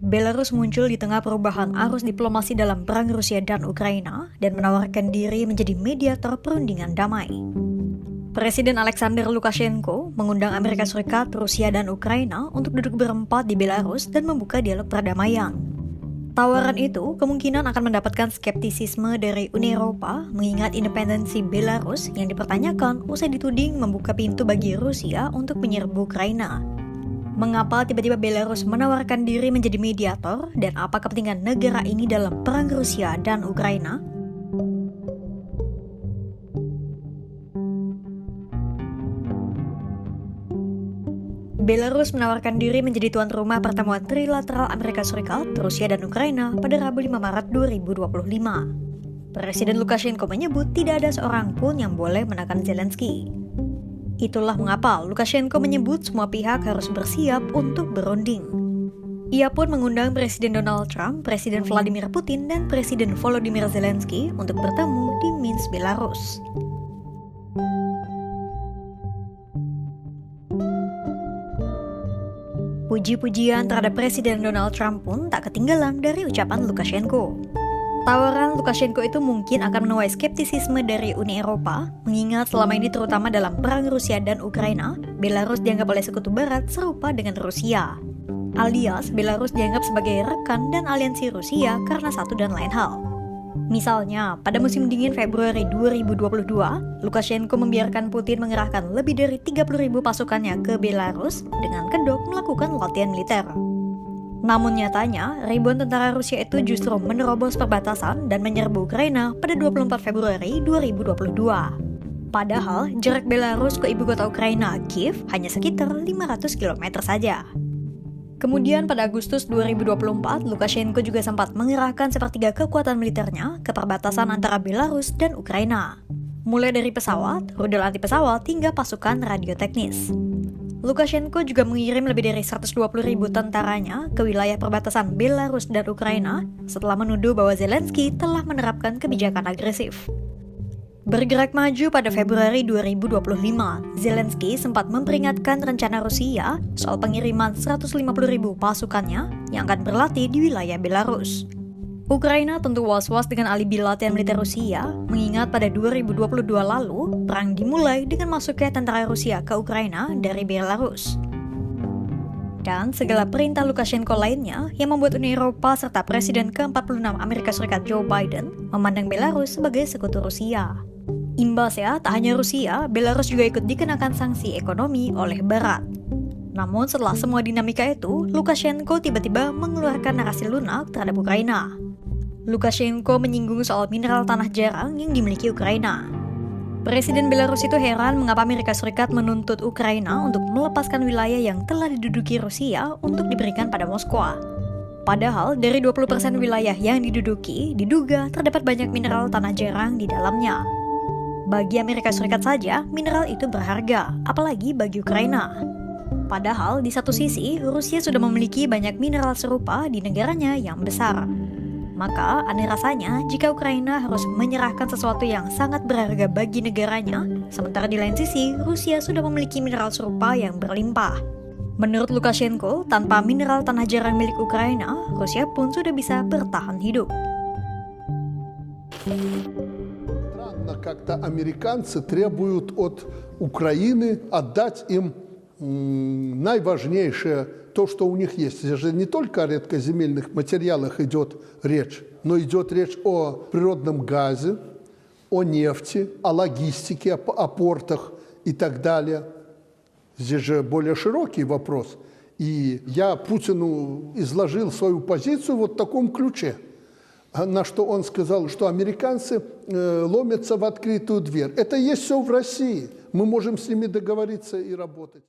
Belarus muncul di tengah perubahan arus diplomasi dalam perang Rusia dan Ukraina dan menawarkan diri menjadi mediator perundingan damai. Presiden Alexander Lukashenko mengundang Amerika Serikat, Rusia, dan Ukraina untuk duduk berempat di Belarus dan membuka dialog perdamaian. Tawaran itu kemungkinan akan mendapatkan skeptisisme dari Uni Eropa mengingat independensi Belarus yang dipertanyakan usai dituding membuka pintu bagi Rusia untuk menyerbu Ukraina. Mengapa tiba-tiba Belarus menawarkan diri menjadi mediator dan apa kepentingan negara ini dalam perang Rusia dan Ukraina? Belarus menawarkan diri menjadi tuan rumah pertemuan trilateral Amerika Serikat, Rusia, dan Ukraina pada Rabu 5 Maret 2025. Presiden Lukashenko menyebut tidak ada seorang pun yang boleh menekan Zelensky. Itulah mengapa Lukashenko menyebut semua pihak harus bersiap untuk berunding. Ia pun mengundang Presiden Donald Trump, Presiden Vladimir Putin, dan Presiden Volodymyr Zelensky untuk bertemu di Minsk, Belarus. Puji-pujian terhadap Presiden Donald Trump pun tak ketinggalan dari ucapan Lukashenko. Tawaran Lukashenko itu mungkin akan menuai skeptisisme dari Uni Eropa, mengingat selama ini terutama dalam perang Rusia dan Ukraina, Belarus dianggap oleh Sekutu Barat serupa dengan Rusia. Alias, Belarus dianggap sebagai rekan dan aliansi Rusia karena satu dan lain hal. Misalnya, pada musim dingin Februari 2022, Lukashenko membiarkan Putin mengerahkan lebih dari 30.000 pasukannya ke Belarus dengan kedok melakukan latihan militer. Namun nyatanya, ribuan tentara Rusia itu justru menerobos perbatasan dan menyerbu Ukraina pada 24 Februari 2022. Padahal, jarak Belarus ke ibu kota Ukraina, Kiev, hanya sekitar 500 km saja. Kemudian pada Agustus 2024, Lukashenko juga sempat mengerahkan sepertiga kekuatan militernya ke perbatasan antara Belarus dan Ukraina. Mulai dari pesawat, rudal anti-pesawat, hingga pasukan radioteknis. Lukashenko juga mengirim lebih dari 120.000 tentaranya ke wilayah perbatasan Belarus dan Ukraina setelah menuduh bahwa Zelensky telah menerapkan kebijakan agresif. Bergerak maju pada Februari 2025, Zelensky sempat memperingatkan rencana Rusia soal pengiriman 150.000 pasukannya yang akan berlatih di wilayah Belarus. Ukraina tentu was-was dengan alibi latihan militer Rusia, mengingat pada 2022 lalu, perang dimulai dengan masuknya tentara Rusia ke Ukraina dari Belarus. Dan segala perintah Lukashenko lainnya yang membuat Uni Eropa serta Presiden ke-46 Amerika Serikat Joe Biden memandang Belarus sebagai sekutu Rusia. Imbasnya, tak hanya Rusia, Belarus juga ikut dikenakan sanksi ekonomi oleh Barat. Namun setelah semua dinamika itu, Lukashenko tiba-tiba mengeluarkan narasi lunak terhadap Ukraina. Lukashenko menyinggung soal mineral tanah jarang yang dimiliki Ukraina. Presiden Belarus itu heran mengapa Amerika Serikat menuntut Ukraina untuk melepaskan wilayah yang telah diduduki Rusia untuk diberikan pada Moskwa. Padahal dari 20% wilayah yang diduduki, diduga terdapat banyak mineral tanah jarang di dalamnya. Bagi Amerika Serikat saja, mineral itu berharga, apalagi bagi Ukraina. Padahal di satu sisi, Rusia sudah memiliki banyak mineral serupa di negaranya yang besar. Maka aneh rasanya jika Ukraina harus menyerahkan sesuatu yang sangat berharga bagi negaranya, sementara di lain sisi, Rusia sudah memiliki mineral serupa yang berlimpah. Menurut Lukashenko, tanpa mineral tanah jarang milik Ukraina, Rusia pun sudah bisa bertahan hidup. Как-то американцы требуют от Украины отдать им наиважнейшее, то, что у них есть. Здесь же не только о редкоземельных материалах идет речь, но идет речь о природном газе, о нефти, о логистике, о портах и так далее. Здесь же более широкий вопрос. И я Путину изложил свою позицию вот в таком ключе. На что он сказал, что американцы ломятся в открытую дверь. Это есть все в России. Мы можем с ними договориться и работать.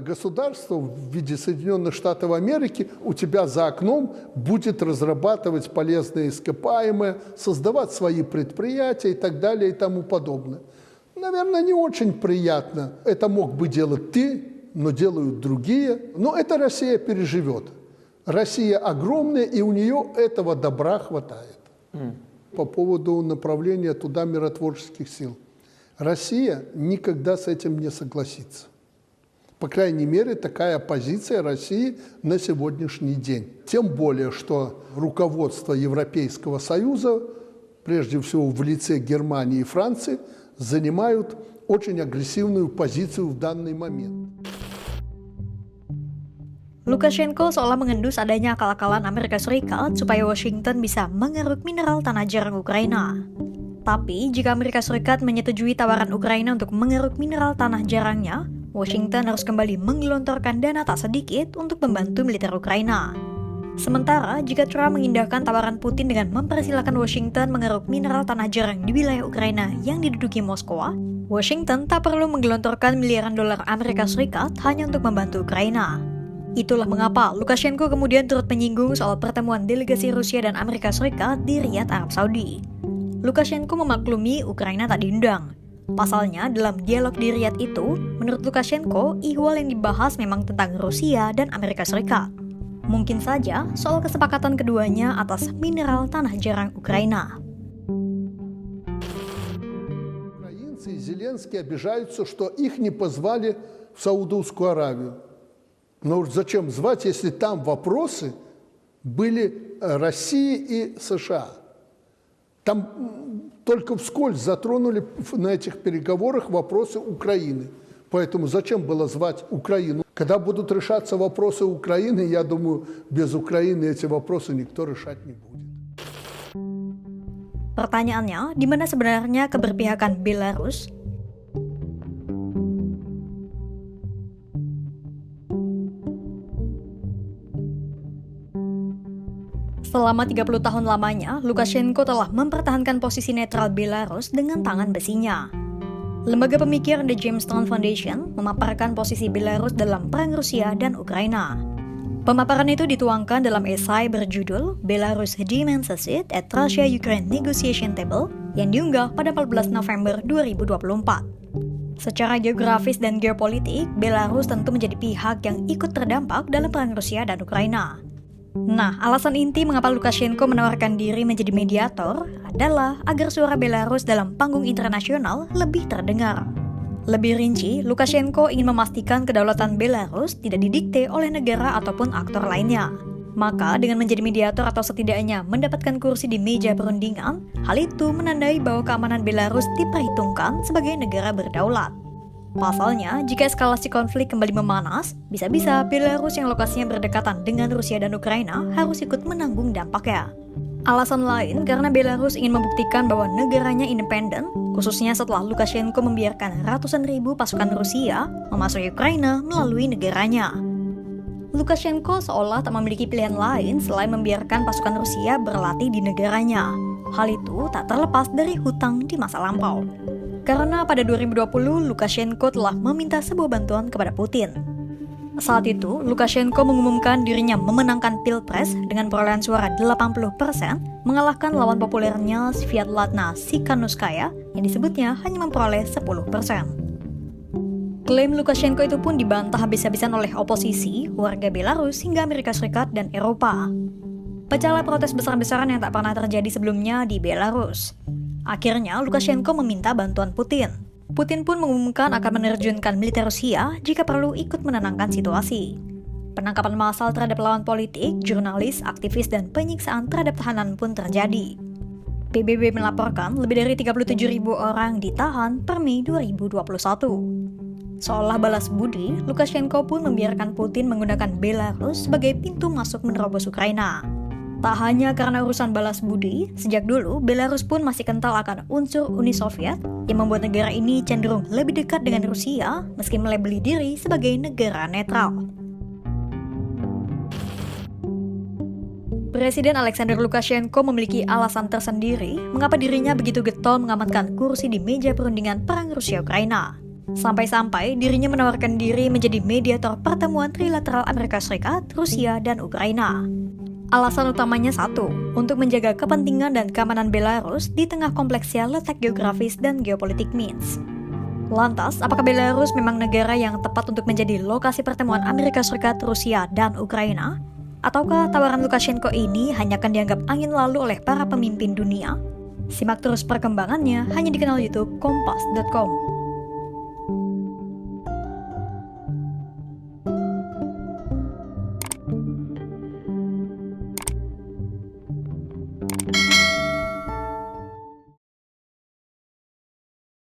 Государство в виде Соединенных Штатов Америки у тебя за окном будет разрабатывать полезные ископаемые, создавать свои предприятия и так далее и тому подобное. Наверное, не очень приятно. Это мог бы делать ты, но делают другие. Но это Россия переживет. Россия огромная, и у нее этого добра хватает. По поводу направления туда миротворческих сил. Россия никогда с этим не согласится. По крайней мере, такая позиция России на сегодняшний день. Тем более, что руководство Европейского Союза, прежде всего в лице Германии и Франции, занимают очень агрессивную позицию в данный момент. Lukashenko seolah mengendus adanya akal-akalan Amerika Serikat supaya Washington bisa mengeruk mineral tanah jarang Ukraina. Tapi, jika Amerika Serikat menyetujui tawaran Ukraina untuk mengeruk mineral tanah jarangnya, Washington harus kembali menggelontorkan dana tak sedikit untuk membantu militer Ukraina. Sementara, jika Trump mengindahkan tawaran Putin dengan mempersilahkan Washington mengeruk mineral tanah jarang di wilayah Ukraina yang diduduki Moskowa, Washington tak perlu menggelontorkan miliaran dolar Amerika Serikat hanya untuk membantu Ukraina. Itulah mengapa Lukashenko kemudian turut menyinggung soal pertemuan delegasi Rusia dan Amerika Serikat di Riyadh, Arab Saudi. Lukashenko memaklumi Ukraina tak diundang. Pasalnya, dalam dialog di Riyadh itu, menurut Lukashenko, ihwal yang dibahas memang tentang Rusia dan Amerika Serikat. Mungkin saja soal kesepakatan keduanya atas mineral tanah jarang Ukraina. Украинцы и Зеленский обижаются, что их не позвали в Саудовскую Аравию. Но уж зачем звать, если там вопросы были России и США? Там только вскользь затронули на этих переговорах вопросы Украины. Поэтому зачем было звать Украину? Когда будут решаться вопросы Украины, я думаю, без Украины эти вопросы никто решать не будет. Pertanyaannya, di mana sebenarnya keberpihakan Belarus? Selama 30 tahun lamanya, Lukashenko telah mempertahankan posisi netral Belarus dengan tangan besinya. Lembaga pemikir The Jamestown Foundation memaparkan posisi Belarus dalam perang Rusia dan Ukraina. Pemaparan itu dituangkan dalam esai berjudul Belarus Demands a Seat at Russia-Ukraine Negotiation Table yang diunggah pada 14 November 2024. Secara geografis dan geopolitik, Belarus tentu menjadi pihak yang ikut terdampak dalam perang Rusia dan Ukraina. Nah, alasan inti mengapa Lukashenko menawarkan diri menjadi mediator adalah agar suara Belarus dalam panggung internasional lebih terdengar. Lebih rinci, Lukashenko ingin memastikan kedaulatan Belarus tidak didikte oleh negara ataupun aktor lainnya. Maka, dengan menjadi mediator atau setidaknya mendapatkan kursi di meja perundingan, hal itu menandai bahwa keamanan Belarus diperhitungkan sebagai negara berdaulat. Pasalnya, jika eskalasi konflik kembali memanas, bisa-bisa Belarus yang lokasinya berdekatan dengan Rusia dan Ukraina harus ikut menanggung dampaknya. Alasan lain karena Belarus ingin membuktikan bahwa negaranya independen, khususnya setelah Lukashenko membiarkan ratusan ribu pasukan Rusia memasuki Ukraina melalui negaranya. Lukashenko seolah tak memiliki pilihan lain selain membiarkan pasukan Rusia berlatih di negaranya. Hal itu tak terlepas dari hutang di masa lampau. Karena pada 2020, Lukashenko telah meminta sebuah bantuan kepada Putin. Saat itu, Lukashenko mengumumkan dirinya memenangkan Pilpres dengan perolehan suara 80%, mengalahkan lawan populernya Sviatlana Tsikhanouskaya yang disebutnya hanya memperoleh 10%. Klaim Lukashenko itu pun dibantah habis-habisan oleh oposisi, warga Belarus hingga Amerika Serikat dan Eropa. Pecahlah protes besar-besaran yang tak pernah terjadi sebelumnya di Belarus. Akhirnya, Lukashenko meminta bantuan Putin. Putin pun mengumumkan akan menerjunkan militer Rusia jika perlu ikut menenangkan situasi. Penangkapan massal terhadap lawan politik, jurnalis, aktivis, dan penyiksaan terhadap tahanan pun terjadi. PBB melaporkan lebih dari 37.000 orang ditahan per Mei 2021. Seolah balas budi, Lukashenko pun membiarkan Putin menggunakan Belarus sebagai pintu masuk menerobos Ukraina. Tak hanya karena urusan balas budi, sejak dulu Belarus pun masih kental akan unsur Uni Soviet yang membuat negara ini cenderung lebih dekat dengan Rusia meski melabeli diri sebagai negara netral. Presiden Alexander Lukashenko memiliki alasan tersendiri mengapa dirinya begitu getol mengamankan kursi di meja perundingan perang Rusia-Ukraina. Sampai-sampai dirinya menawarkan diri menjadi mediator pertemuan trilateral Amerika Serikat, Rusia, dan Ukraina. Alasan utamanya satu, untuk menjaga kepentingan dan keamanan Belarus di tengah kompleksnya letak geografis dan geopolitik Minsk. Lantas, apakah Belarus memang negara yang tepat untuk menjadi lokasi pertemuan Amerika Serikat, Rusia, dan Ukraina? Ataukah tawaran Lukashenko ini hanya akan dianggap angin lalu oleh para pemimpin dunia? Simak terus perkembangannya hanya di kanal YouTube Kompas.com.